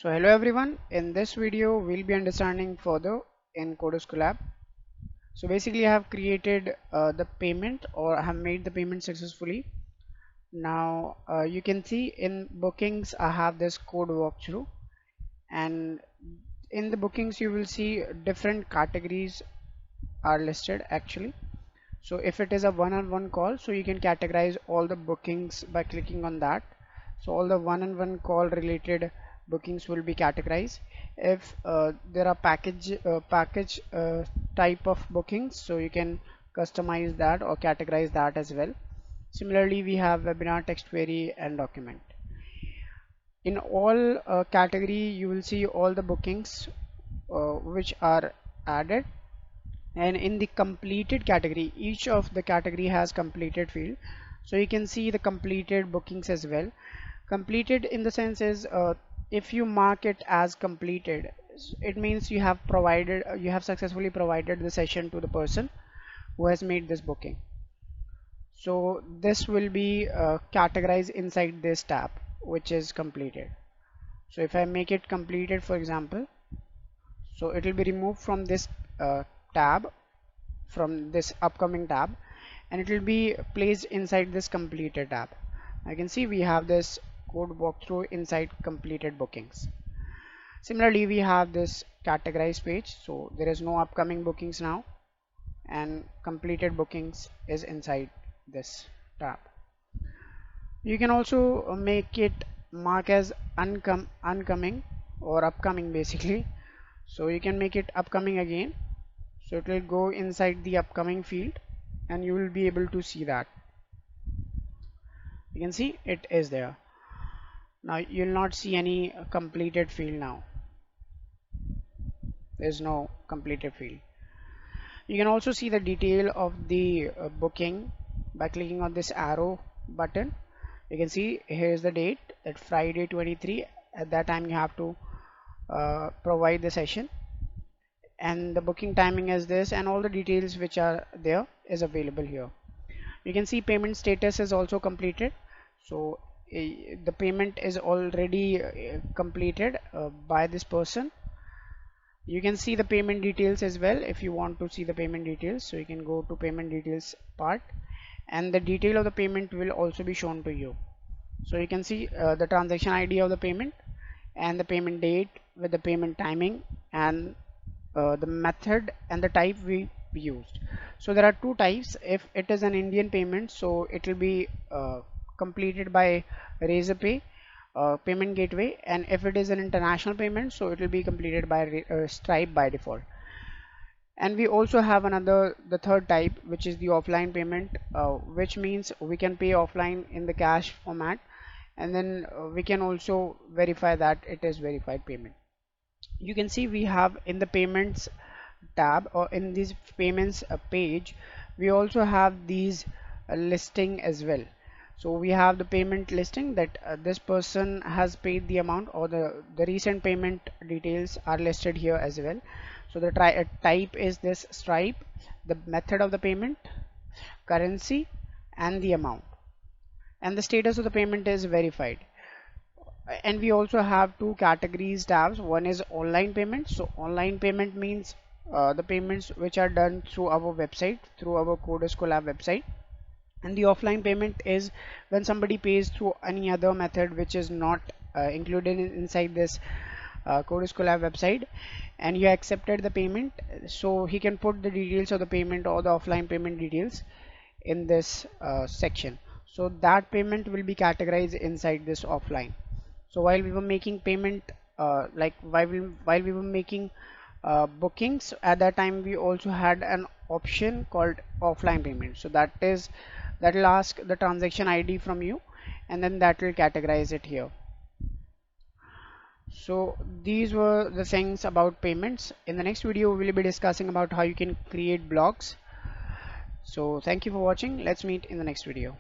So hello everyone, in this video we'll be understanding further in Coderscolab. So basically I have created the payment, or I have made the payment successfully. Now you can see in bookings I have this code walkthrough, and in the bookings you will see different categories are listed actually. So if it is a one-on-one call, so you can categorize all the bookings by clicking on that. So all the one-on-one call related bookings will be categorized. If there are package type of bookings, so you can customize that or categorize that as well. Similarly, we have webinar, text query, and document. In all category you will see all the bookings which are added, and in the completed category each of the category has completed field, so you can see the completed bookings as well. Completed in the sense is if you mark it as completed, it means you have successfully provided the session to the person who has made this booking. So this will be categorized inside this tab which is completed. So if I make it completed, for example, so it will be removed from this tab, from this upcoming tab, and it will be placed inside this completed tab. I can see we have this code walkthrough inside completed bookings. Similarly, we have this categorized page, so there is no upcoming bookings now, and completed bookings is inside this tab. You can also make it mark as oncoming or upcoming basically. So you can make it upcoming again, so it will go inside the upcoming field and you will be able to see that. You can see it is there. Now you will not see any completed field now. There is no completed field. You can also see the detail of the booking by clicking on this arrow button. You can see here is the date, at Friday 23. At that time you have to provide the session, and the booking timing is this, and all the details which are there is available here. You can see payment status is also completed, so the payment is already completed by this person. You can see the payment details as well if you want to see the payment details, so you can go to payment details part, and the detail of the payment will also be shown to you. So you can see the transaction ID of the payment and the payment date with the payment timing and the method and the type we used. So there are two types. If it is an Indian payment, so it will be completed by Razorpay payment gateway, and if it is an international payment, so it will be completed by Stripe by default. And we also have the third type, which is the offline payment, which means we can pay offline in the cash format, and then we can also verify that it is verified payment. You can see we have in the payments tab, or in this payments page, we also have these listing as well. So we have the payment listing that this person has paid the amount, or the recent payment details are listed here as well. So the type is this Stripe, the method of the payment, currency, and the amount, and the status of the payment is verified. And we also have two categories tabs. One is online payment. So online payment means the payments which are done through our website, through our Coderscolab website. And the offline payment is when somebody pays through any other method which is not included inside this Coderscolab website, and you accepted the payment, so he can put the details of the payment or the offline payment details in this section. So that payment will be categorized inside this offline. So while we were making payment, while we were making bookings, at that time we also had an option called offline payment. So that will ask the transaction ID from you, and then that will categorize it here. So these were the things about payments. In the next video we will be discussing about how you can create blogs. So thank you for watching. Let's meet in the next video.